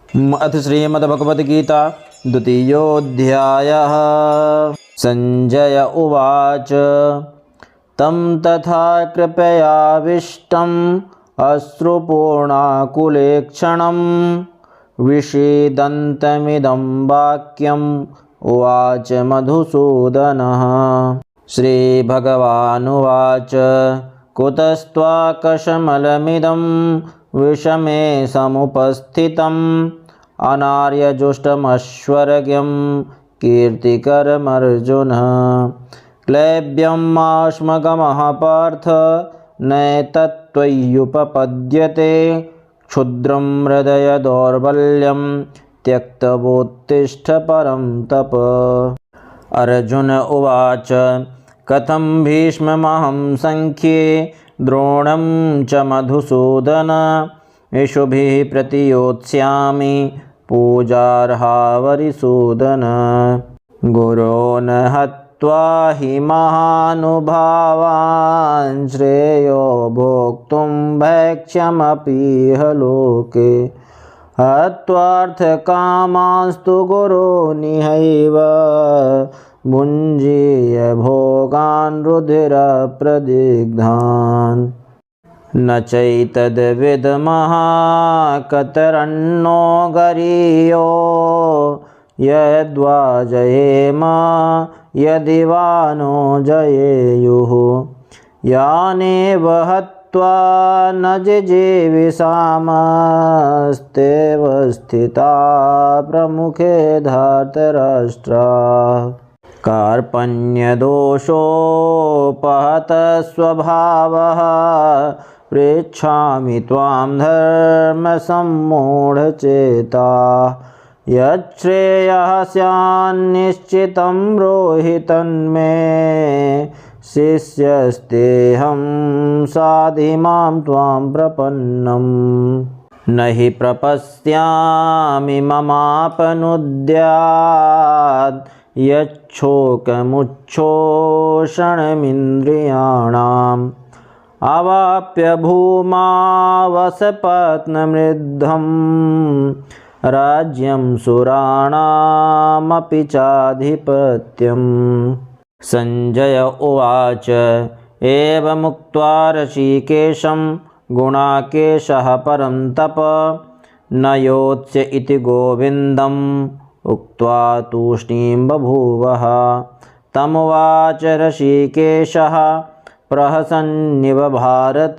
अथ श्रीमद्भगवद्गीता द्वितीयोऽध्यायः। संजय उवाच तं तथा कृपयाविष्टम् अश्रुपूर्णाकुलेक्षणं विषीदन्तमिदं वाक्यम् उवाच मधुसूदनः। श्रीभगवानुवाच कुतस्त्वाकशमलमिदं विषमे समुपस्थितम् अनार्यजुष्टमश्वर्ग्यं कीर्तिकरमर्जुन। क्लैब्यं माश्मगमः पार्थ नैतत्त्वय्युपपद्यते क्षुद्रं हृदय दौर्बल्यं त्यक्तवोत्तिष्ठ परं तप। अर्जुन उवाच कथं भीष्ममहं संख्ये द्रोणं च मधुसूदन इषुभिः प्रतियोत्स्यामि पूजार्हावरिसूदन। गुरोन् हत्वा हि महानुभावान् श्रेयो भोक्तुं भैक्ष्यमपीह लोके हत्वार्थकामांस्तु गुरोनिहैव भुञ्जीय भोगान् रुधिरप्रदिग्धान्। न चैतद्विद्मः कतरन्नो गरीयो यद्वा जयेम यदि वा नो जयेयुः। यानेव हत्वा न जिजीविषामस्तेव स्थिता प्रमुखे धार्तराष्ट्राः। कार्पण्यदोषोपहत स्वभावः पृच्छामि त्वां धर्मसम्मूढचेताः। यच्छ्रेयः स्यान्निश्चितं ब्रूहि तन्मे शिष्यस्तेऽहं साधिमां त्वां प्रपन्नम्। न हि प्रपश्यामि ममापनुद्यात् यच्छोकमुच्छोषणमिन्द्रियाणाम्। अवाप्य भूमावसपत्नमृद्धं राज्यं सुराणामपि चाधिपत्यम्। संजय उवाच एवमुक्त्वा ऋषिकेशं गुणाकेशः परं तप न योत्स्य इति गोविन्दम् उक्त्वा तूष्णीं बभूवः। तमुवाच ऋषिकेशः प्रहसन्निव भारत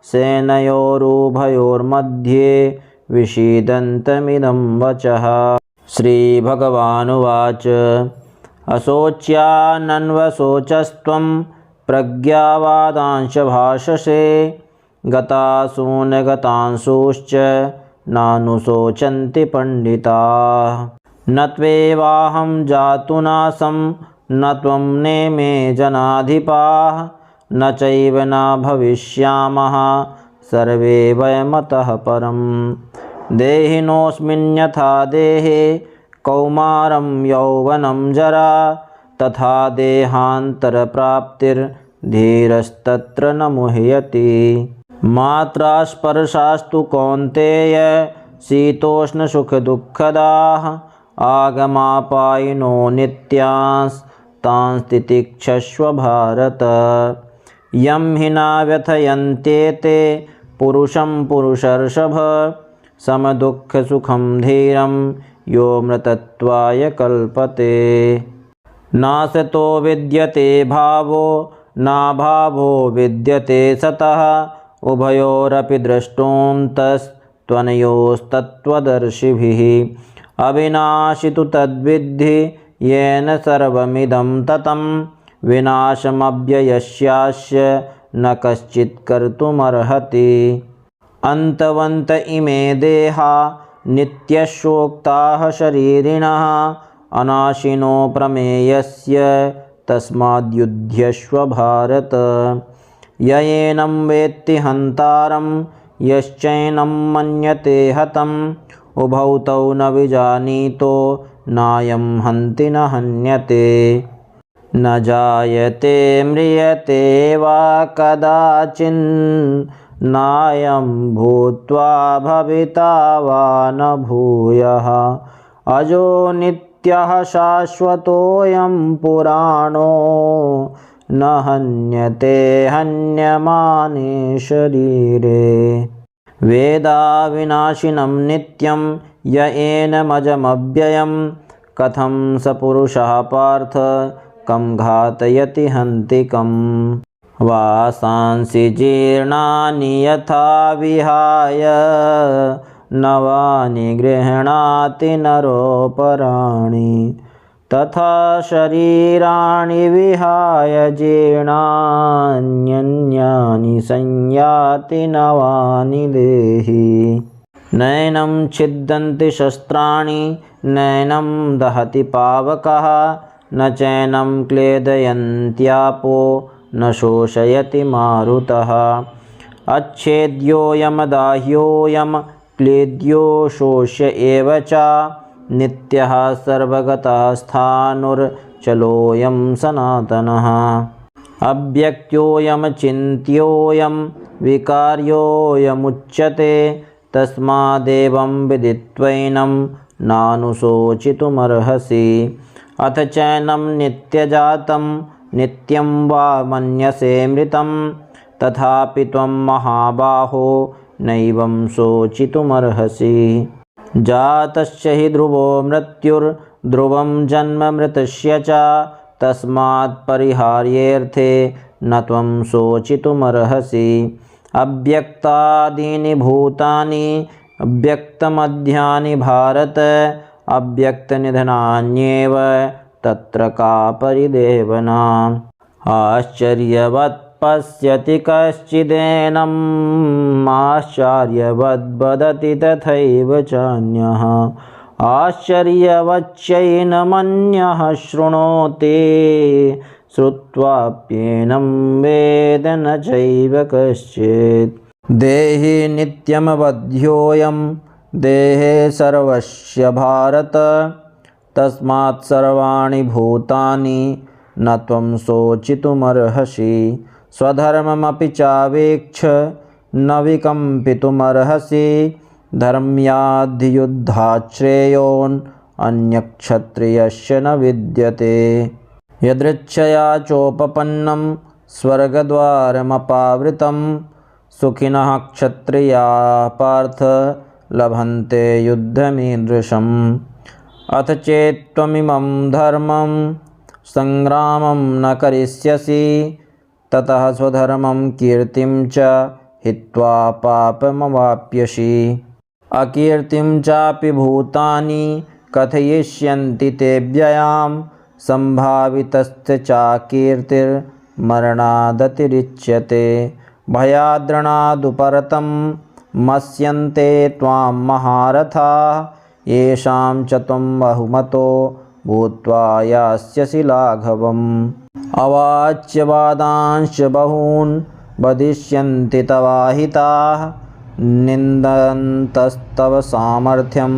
सेनयोरुभयोर्मध्ये विषीदन्तमिदं वचः। श्रीभगवानुवाच अशोच्यानन्वशोचस्त्वं प्रज्ञावादांश भाषसे गतासून् गतांशुश्च नानुशोचन्ति पंडिताः। न त्वेवाहं जातुनासं न त्वं नेमे जनाधिपाः न चैव न भविष्यामः सर्वे वयमतः परम्। देहिनोऽस्मिन्यथा देहे कौमारं यौवनं जरा तथा देहान्तरप्राप्तिर्धीरस्तत्र न मुह्यति। मात्रा स्पर्शास्तु कौन्तेय शीतोष्णसुखदुःखदाः आगमापायिनो नित्यांस्तान् तितिक्षस्व भारत। यं हि न व्यथयन्त्येते पुरुषं पुरुषर्षभ समदुःखसुखं धीरं यो मृतत्वाय कल्पते। नासतो विद्यते भावो नाभावो विद्यते सतः उभयोरपि द्रष्टुन्तस्त्वनयोस्तत्त्वदर्शिभिः। अविनाशि तु तद्विद्धि येन सर्वमिदं ततं विनाशमव्ययस्यास्य न कश्चित् कर्तुमर्हति। अन्तवन्त इमे देहा नित्यशोक्ताः शरीरिणः अनाशिनो प्रमेयस्य तस्माद्युध्यस्व भारत। ययेनं वेत्ति हन्तारं यश्चैनं मन्यते हतम् उभौ तौ न विजानीतो नायं हन्ति न हन्यते। न जायते म्रियते वा कदाचिन् नायं भूत्वा भविता वा न भूयः अजो नित्यः शाश्वतोऽयं पुराणो न हन्यते हन्यमाने शरीरे वेदाविनाशिनं नित्यं य एनमजमव्ययं कथं स पुरुषः पार्थ कं घातयति हन्तिकम् वासांसि जीर्णानि यथा विहाय नवानि गृह्णाति नरोपराणि तथा शरीराणि विहाय जीर्णान्यन्यानि संयाति नवानि देहि नैनं छिद्यन्ति शस्त्राणि नैनं दहति पावकः न चैनं क्लेदयन्त्यापो न शोषयति मारुतः अच्छेद्योऽयमदाह्योऽयं क्लेद्यो शोष्य एव च नित्यः सर्वगतः स्थाणुर्चलोऽयं सनातनः अव्यक्तोऽयमचिन्त्योऽयं विकार्योऽयमुच्यते तस्मादेवं विदित्वैनं नानुशोचितुमर्हसि अथ चैनं नित्यजातं नित्यं वा मन्यसे मृतं तथापि त्वं महाबाहो नैवं शोचितुमर्हसि जातस्य हि ध्रुवो मृत्युर्ध्रुवं जन्म मृतस्य च तस्मात् परिहार्येऽर्थे न त्वं शोचितुमर्हसि अव्यक्तादीनि भूतानि अव्यक्तमध्यानि भारत अव्यक्तनिधनान्येव तत्र का परिदेवना आश्चर्यवत् पश्यति कश्चिदेनम् आश्चर्यवद् वदति तथैव चान्यः आश्चर्यवच्चैनमन्यः शृणोति श्रुत्वाप्येनं वेद न चैव कश्चित् देहि नित्यमवध्योऽयं देहे सर्वस्य भारत तस्मात् सर्वाणि भूतानि न त्वं शोचितुमर्हसि स्वधर्ममपि चावेक्ष न विकम्पितुमर्हसि धर्म्याद्धियुद्धाच्छ्रेयोऽन्यक्षत्रियस्य न विद्यते यदृच्छया चोपपन्नं स्वर्गद्वारमपावृतं सुखिनः क्षत्रियाः पार्थ लभन्ते युद्धमीदृशम् अथ चेत्त्वमिमं धर्मं संग्रामं न करिष्यसि ततः स्वधर्मं कीर्तिं च हित्वा पापमवाप्स्यसि अकीर्तिं चापि भूतानि कथयिष्यन्ति ते व्ययां सम्भावितस्य चाकीर्तिर्मरणादतिरिच्यते भयाद्रणादुपरतं मस्यन्ते त्वां महारथाः येषां च त्वं बहुमतो भूत्वा यास्यसि लाघवम् अवाच्य वादांश्च बहून् वदिष्यन्ति तवाहिताः निन्दन्तस्तव सामर्थ्यं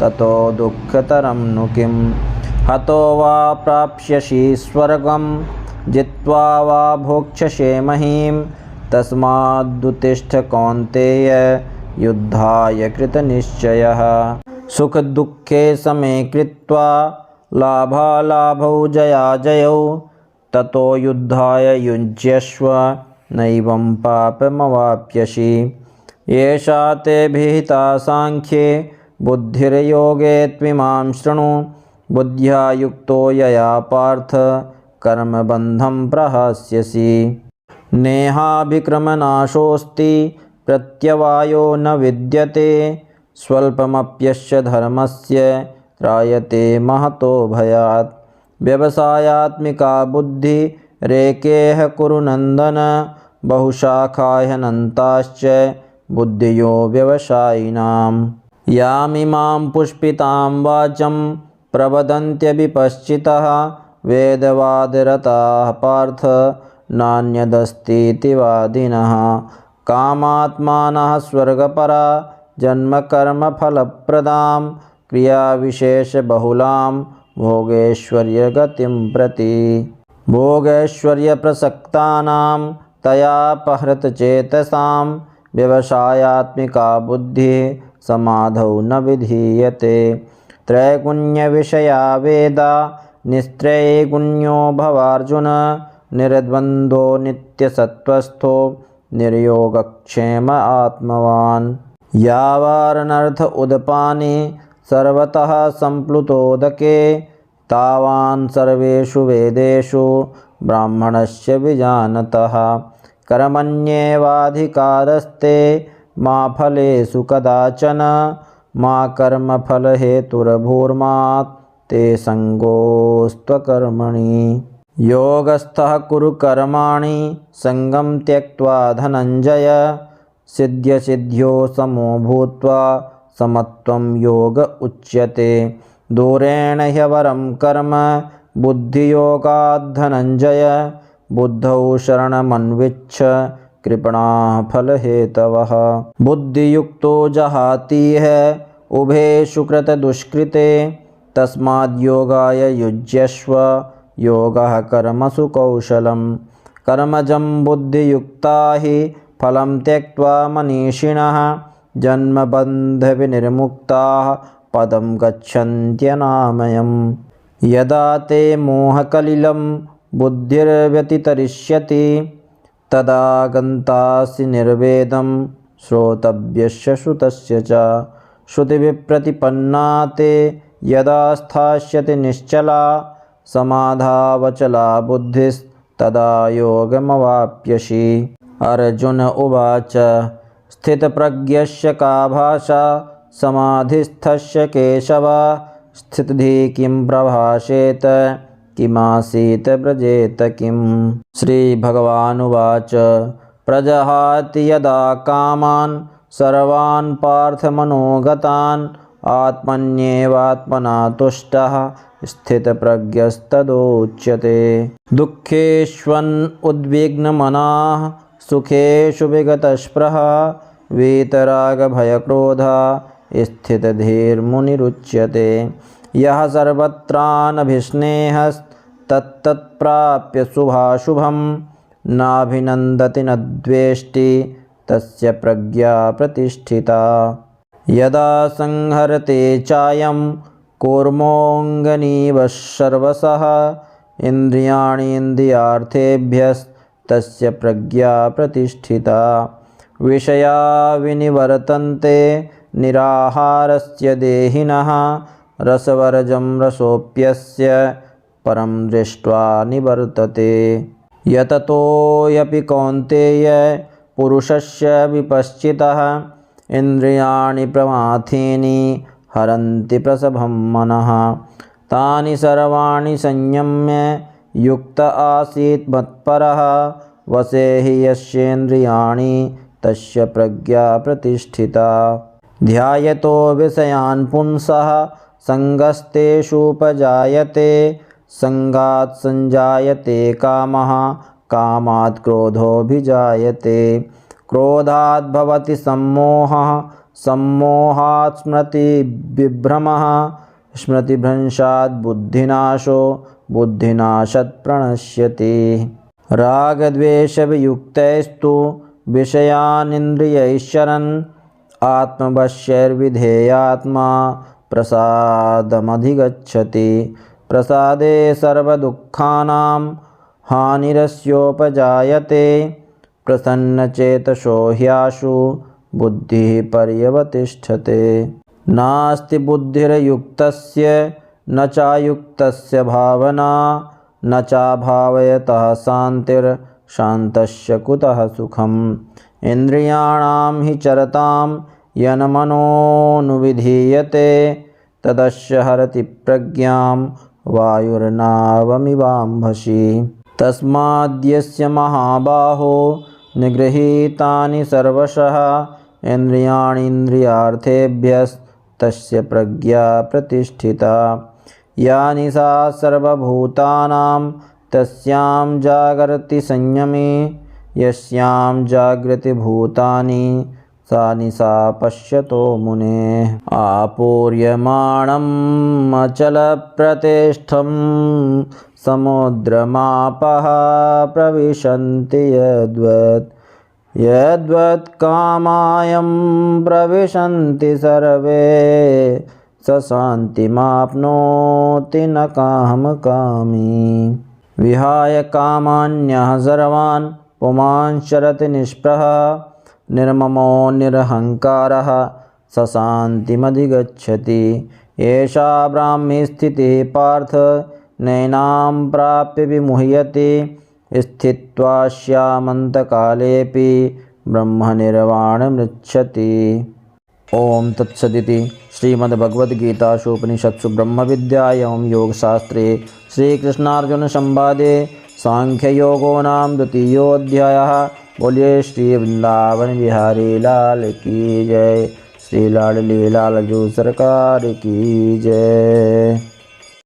ततो दुःखतरं नु किं हतो वा प्राप्स्यसि स्वर्गं जित्वा वा भोक्ष्यसे महीं तस्मादुत्तिष्ठ कौन्तेय युद्धाय कृतनिश्चयः सुखदुःखे समे कृत्वा लाभालाभौ जयाजयौ ततो युद्धाय युज्यस्व नैवं पापमवाप्स्यसि एषा ते विहिता सांख्ये बुद्धिर्योगे त्विमां शृणु बुद्ध्या युक्तो यया पार्थ कर्मबन्धं प्रहास्यसि नेहाभिक्रमनाशोऽस्ति प्रत्यवायो न विद्यते स्वल्पमप्यस्य धर्मस्य त्रायते महतो भयात् व्यवसायात्मिका बुद्धिरेकेह कुरु नन्दन बहुशाखा ह्यनन्ताश्च बुद्धियो व्यवसायिनां यामिमां पुष्पितां वाचं प्रवदन्त्यविपश्चितः वेदवादरताः पार्थ नान्यदस्तीति वादिनः कामात्मानः स्वर्गपरा जन्मकर्मफलप्रदां क्रियाविशेषबहुलां भोगैश्वर्यगतिं प्रति भोगैश्वर्यप्रसक्तानां तयापहृतचेतसां व्यवसायात्मिका बुद्धिः समाधौ न विधीयते। त्रैगुण्यविषया वेदा निस्त्रैगुण्यो भवार्जुन। निर्द्वन्द्वो नित्यसत्त्वस्थो निर्योगक्षेम आत्मवान्। यावानर्थ उदपाने सर्वतः सम्प्लुतोदके तावान् सर्वेषु वेदेषु ब्राह्मणस्य विजानतः। कर्मण्येवाधिकारस्ते मा फलेषु कदाचन। मा कर्मफलहेतुर्भूर्मा ते सङ्गोऽस्त्वकर्मणि। योगस्थः कुरु कर्माणि सङ्गं त्यक्त्वा धनञ्जय। सिद्ध्यसिद्ध्यो समो भूत्वा समत्वं योग उच्यते। दूरेण ह्यवरं कर्म बुद्धियोगात् धनञ्जय। बुद्धौ शरणमन्विच्छ कृपणाः फलहेतवः। बुद्धियुक्तो जहातीह उभे सुकृतदुष्कृते। तस्माद्योगाय युज्यस्व योगः कर्मसु कौशलम्। कर्मजं बुद्धियुक्ता हि फलं त्यक्त्वा मनीषिणः। जन्मबन्धविनिर्मुक्ताः पदं गच्छन्त्यनामयम्। यदा ते मोहकलिलं बुद्धिर्व्यतितरिष्यति तदा गन्तासि निर्वेदं श्रोतव्यस्य श्रुतस्य च। श्रुतिविप्रतिपन्ना ते यदा स्थास्यति निश्चला समाधावचला बुद्धिस्तदा योगमवाप्यसि। अर्जुन उवाच स्थितप्रज्ञस्य का भाषा समाधिस्थस्य केशव। स्थितिः किं प्रभाषेत किमासीत व्रजेत किम्। श्रीभगवानुवाच प्रजहाति यदा कामान् सर्वान् पार्थमनोगतान्। आत्मन्येवात्मना तुष्टः स्थितप्रज्ञस्तदोच्यते। दुःखेष्वन् उद्विग्नमनाः सुखेषु विगतस्पृहा। वीतरागभयक्रोधा स्थितधीर्मुनिरुच्यते। यः सर्वत्रानभिस्नेहस्तत्तत्प्राप्य शुभाशुभं। नाभिनन्दति न द्वेष्टि तस्य प्रज्ञा प्रतिष्ठिता। यदा संहरते चायं कूर्मोऽङ्गनीव सर्वशः। इन्द्रियाणीन्द्रियार्थेभ्यस्तस्य प्रज्ञा प्रतिष्ठिता। विषया विनिवर्तन्ते निराहारस्य देहिनः। रसवर्जं रसोऽप्यस्य परं दृष्ट्वा निवर्तते। यततोऽपि कौन्तेय पुरुषस्य विपश्चितः। इन्द्रियाणि प्रमाथीनि हरन्ति प्रसभं मनः। तानि सर्वाणि संयम्य युक्त आसीत् मत्परः। वसे हि यस्येन्द्रियाणि तस्य प्रज्ञा प्रतिष्ठिता। ध्यायतो विषयान् पुंसः सङ्गस्तेषुपजायते। सङ्गात् सञ्जायते कामः कामात् क्रोधोऽभिजायते। क्रोधात् भवति सम्मोहः सम्मोहात् स्मृतिविभ्रमः। स्मृतिभ्रंशात् बुद्धिनाशो बुद्धिनाशात् प्रणश्यति। रागद्वेषवियुक्तैस्तु विषयानिन्द्रियैश्चरन्। आत्मवश्यैर्विधेयात्मा प्रसादमधिगच्छति। प्रसादे सर्वदुःखानां हानिरस्योपजायते। प्रसन्नचेतसो ह्याशु बुद्धिः पर्यवतिष्ठते। नास्ति बुद्धिर्युक्तस्य न चायुक्तस्य भावना। न चाभावयतः शान्तिर्शान्तस्य कुतः सुखम्। इन्द्रियाणां हि चरतां यन्मनोनुविधीयते। तदस्य हरति प्रज्ञां वायुर्नावमिवाम्भसि। तस्माद्यस्य महाबाहो निगृहीतानि सर्वशः। इन्द्रियाणीन्द्रियार्थेभ्यस्तस्य प्रज्ञा प्रतिष्ठिता। या निशा सर्वभूतानां तस्यां जागर्ति संयमे। यस्यां जागृति भूतानि सा निशा पश्यतो मुनेः। आपूर्यमाणम् अचलप्रतिष्ठं समुद्रमापः प्रविशन्ति यद्वत्। यद्वत् कामायं प्रविशन्ति सर्वे स शान्तिमाप्नोति न कामकामी। विहाय कामान्यः सर्वान् पुमांश्चरति निष्पृहः निर्ममो निरहङ्कारः स शान्तिमधिगच्छति। एषा ब्राह्मी स्थितिः पार्थ नैनां प्राप्य विमुह्यते स्थित्वा श्यामन्तकालेऽपि ब्रह्मनिर्वाणमृच्छति। ओम तत्सदिति श्रीमद्भगवद्गीतासु उपनिषत्सु ब्रह्मविद्यायां योगशास्त्रे श्रीकृष्णार्जुनसंवादे सांख्ययोगो नाम द्वितीयोऽध्यायः। बोलिए श्री वृंदावन बिहारी लाल की जय। श्री लाडली लाल जू सरकार की जय।